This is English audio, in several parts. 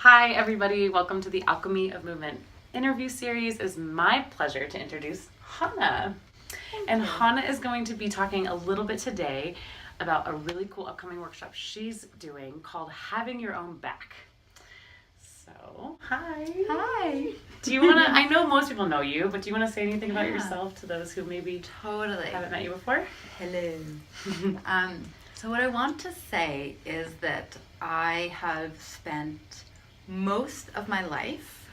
Hi, everybody. Welcome to the Alchemy of Movement interview series. It's my pleasure to introduce Hannah. And Hannah is going to be talking a little bit today about a really cool upcoming workshop she's doing called Having Your Own Back. So, hi. Hi. Do you want to, I know most people know you, but do you want to say anything about yourself to those who maybe haven't met you before? Hello. So what I want to say is that I have spent most of my life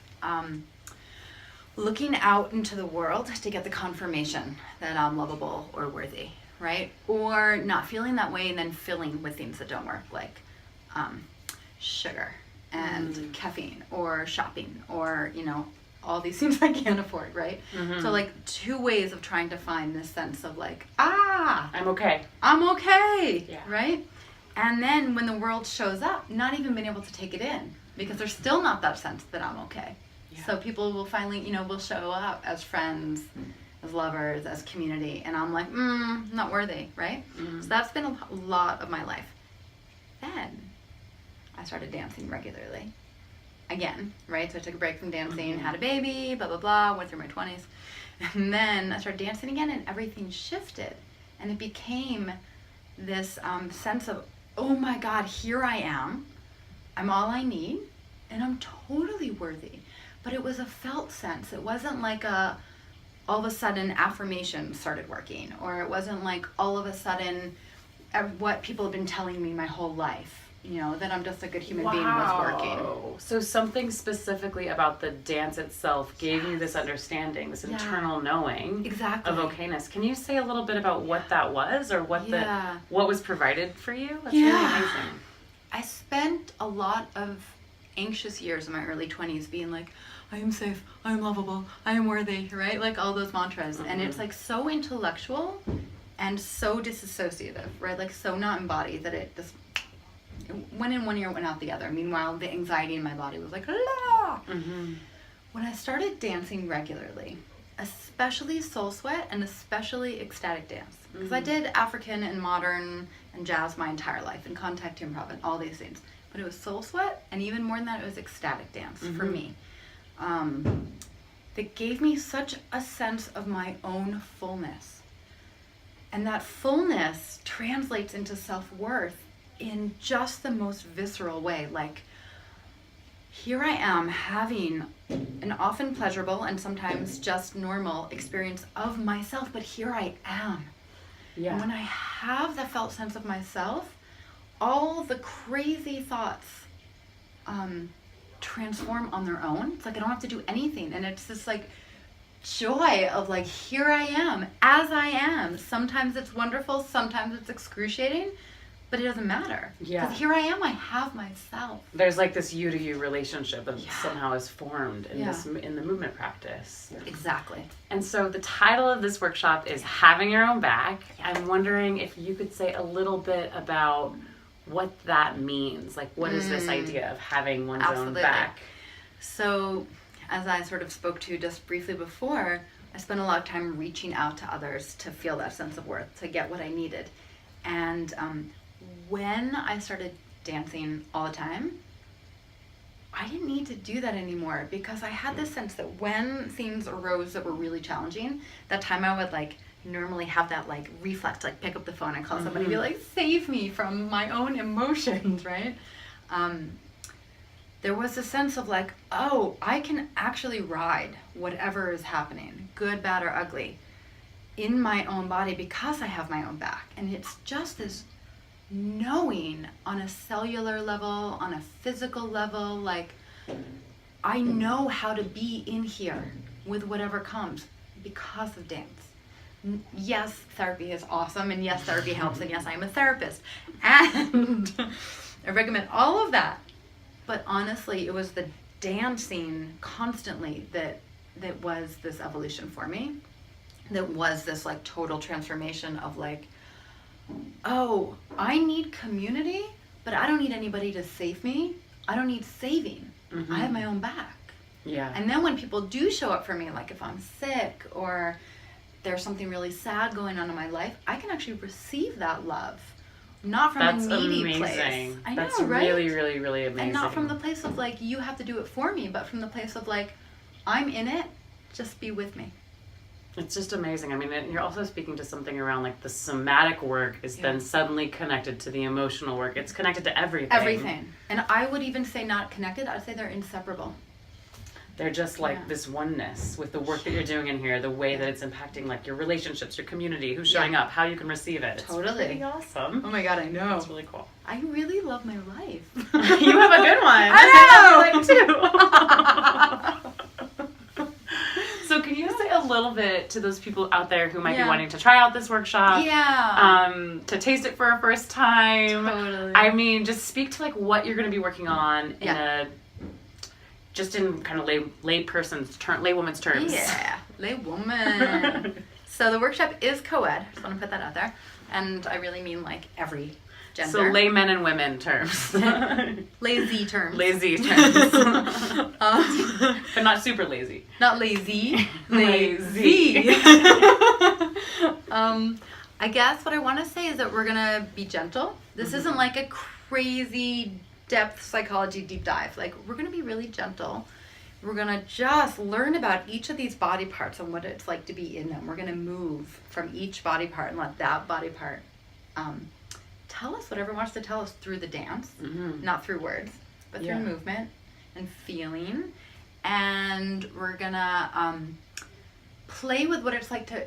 looking out into the world to get the confirmation that I'm lovable or worthy, right? Or not feeling that way and then filling with things that don't work, like sugar and caffeine or shopping or, all these things I can't afford, right? Mm-hmm. So like two ways of trying to find this sense of like, I'm okay, yeah. Right? And then when the world shows up, not even being able to take it in because there's still not that sense that I'm okay. Yeah. So people will finally, will show up as friends, as lovers, as community, and I'm like, not worthy, right? Mm-hmm. So that's been a lot of my life. Then I started dancing regularly. Again, right? So I took a break from dancing, had a baby, blah, blah, blah, went through my 20s. And then I started dancing again and everything shifted. And it became this sense of, oh my God, here I am. I'm all I need and I'm totally worthy. But it was a felt sense. It wasn't like all of a sudden affirmation started working, or it wasn't like all of a sudden what people have been telling me my whole life. That I'm just a good human being was working. So something specifically about the dance itself gave you this understanding, this internal knowing of okayness. Can you say a little bit about what that was, or what was provided for you? That's really amazing. I spent a lot of anxious years in my early 20s being like, I am safe, I am lovable, I am worthy, right? Like all those mantras. Mm-hmm. And it's like so intellectual and so disassociative, right? Like so not embodied that it just went in one ear, went out the other. Meanwhile, the anxiety in my body was like, ah! Mm-hmm. When I started dancing regularly, especially soul sweat and especially ecstatic dance, because I did African and modern and jazz my entire life, and contact improv and all these things. But it was soul sweat, and even more than that, it was ecstatic dance for me. That gave me such a sense of my own fullness. And that fullness translates into self-worth in just the most visceral way. Like, here I am having an often pleasurable and sometimes just normal experience of myself, but here I am. Yeah. And when I have the felt sense of myself, all the crazy thoughts transform on their own. It's like I don't have to do anything. And it's this like joy of like, here I am, as I am. Sometimes it's wonderful, sometimes it's excruciating, but it doesn't matter. Yeah. Because here I am, I have myself. There's like this you to you relationship that somehow is formed in in the movement practice. Exactly. And so the title of this workshop is Having Your Own Back. Yeah. I'm wondering if you could say a little bit about what that means. Like, what is this idea of having one's own back? So, as I sort of spoke to just briefly before, I spent a lot of time reaching out to others to feel that sense of worth, to get what I needed. And when I started dancing all the time, I didn't need to do that anymore, because I had this sense that when things arose that were really challenging, that time I would like normally have that like reflex, like pick up the phone and call somebody and be like, save me from my own emotions, right? There was a sense of like, oh, I can actually ride whatever is happening, good, bad, or ugly, in my own body because I have my own back. And it's just this knowing on a cellular level, on a physical level, like I know how to be in here with whatever comes because of dance. Yes, therapy is awesome, and yes, therapy helps, and yes, I am a therapist, and I recommend all of that. But honestly, it was the dancing constantly that was this evolution for me. That was this like total transformation of like, oh, I need community, but I don't need anybody to save me. I don't need saving. Mm-hmm. I have my own back. Yeah. And then when people do show up for me, like if I'm sick or there's something really sad going on in my life, I can actually receive that love Not from That's a needy amazing. place. I know, That's right? really, really, really amazing. And not from the place of like, you have to do it for me, but from the place of like, I'm in it, just be with me. It's just amazing. I mean, you're also speaking to something around like the somatic work is then suddenly connected to the emotional work. It's connected to everything. Everything. And I would even say not connected. I'd say they're inseparable. They're just like this oneness with the work that you're doing in here, the way that it's impacting like your relationships, your community, who's showing up, how you can receive it. Totally. It's pretty awesome. Oh my God, I know. It's really cool. I really love my life. You have a good one. I know. Too. So can you say a little bit to those people out there who might be wanting to try out this workshop? Yeah. To taste it for a first time. Totally. I mean, just speak to like what you're going to be working on in kind of laywoman's terms. Yeah, laywoman. So the workshop is co-ed. Just want to put that out there. And I really mean like every gender. So laymen and women terms. Lazy terms. Lazy terms. But not super lazy. Not lazy. Lazy. I guess what I want to say is that we're going to be gentle. This isn't like a crazy depth psychology deep dive. Like, we're going to be really gentle. We're going to just learn about each of these body parts and what it's like to be in them. We're going to move from each body part and let that body part tell us whatever it wants to tell us through the dance, not through words, but through movement and feeling. And we're going to play with what it's like to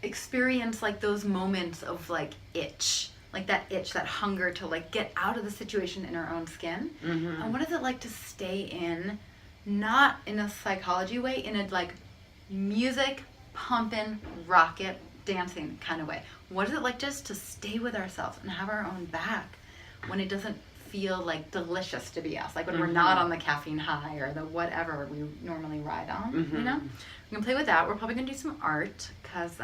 experience like those moments of like itch. Like that itch, that hunger to like get out of the situation in our own skin. And what is it like to stay in, not in a psychology way, in a like music, pumping, rocket, dancing kind of way? What is it like just to stay with ourselves and have our own back when it doesn't feel like delicious to be us? Like when we're not on the caffeine high or the whatever we normally ride on, you know? We're gonna play with that. We're probably gonna do some art because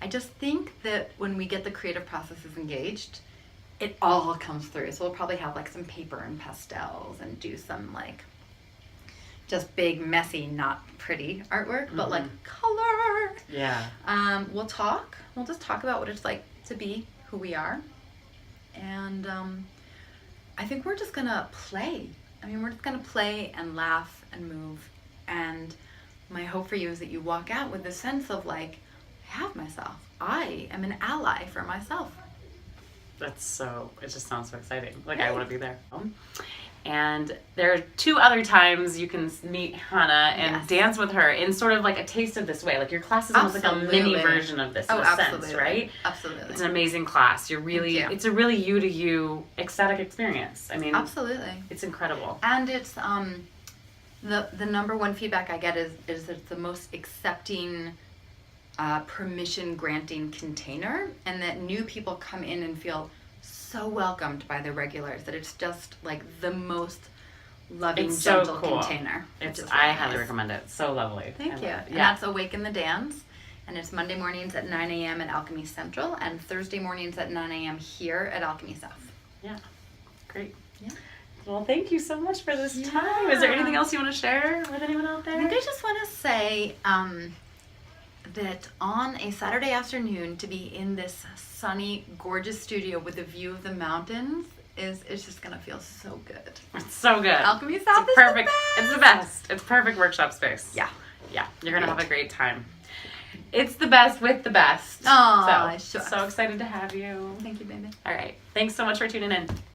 I just think that when we get the creative processes engaged, it all comes through. So we'll probably have like some paper and pastels and do some like just big, messy, not pretty artwork, but like color. Yeah. We'll talk. We'll just talk about what it's like to be who we are. And I think we're just gonna play. I mean, we're just gonna play and laugh and move. And my hope for you is that you walk out with the sense of like, have myself. I am an ally for myself. It just sounds so exciting. Like, I want to be there. And there are 2 other times you can meet Hannah and dance with her in sort of like a taste of this way. Like, your class is almost like a mini version of this in a sense, right? Absolutely. It's an amazing class. It's a really you to you ecstatic experience. I mean, absolutely. It's incredible. And it's the number one feedback I get is that it's the most accepting, permission granting container, and that new people come in and feel so welcomed by the regulars that it's just like the most loving, gentle container. I highly recommend it. So lovely. Thank you. And that's Awaken the Dance, and it's Monday mornings at 9 a.m. at Alchemy Central and Thursday mornings at 9 a.m. here at Alchemy South. Yeah, great. Yeah. Well, thank you so much for this time. Is there anything else you want to share with anyone out there? I think I just want to say that on a Saturday afternoon, to be in this sunny, gorgeous studio with a view of the mountains it's just gonna feel so good. It's so good. Alchemy South is perfect. the best. It's the best. It's perfect workshop space. Yeah. You're gonna have a great time. It's the best with the best. Oh, so excited to have you. Thank you, baby. All right. Thanks so much for tuning in.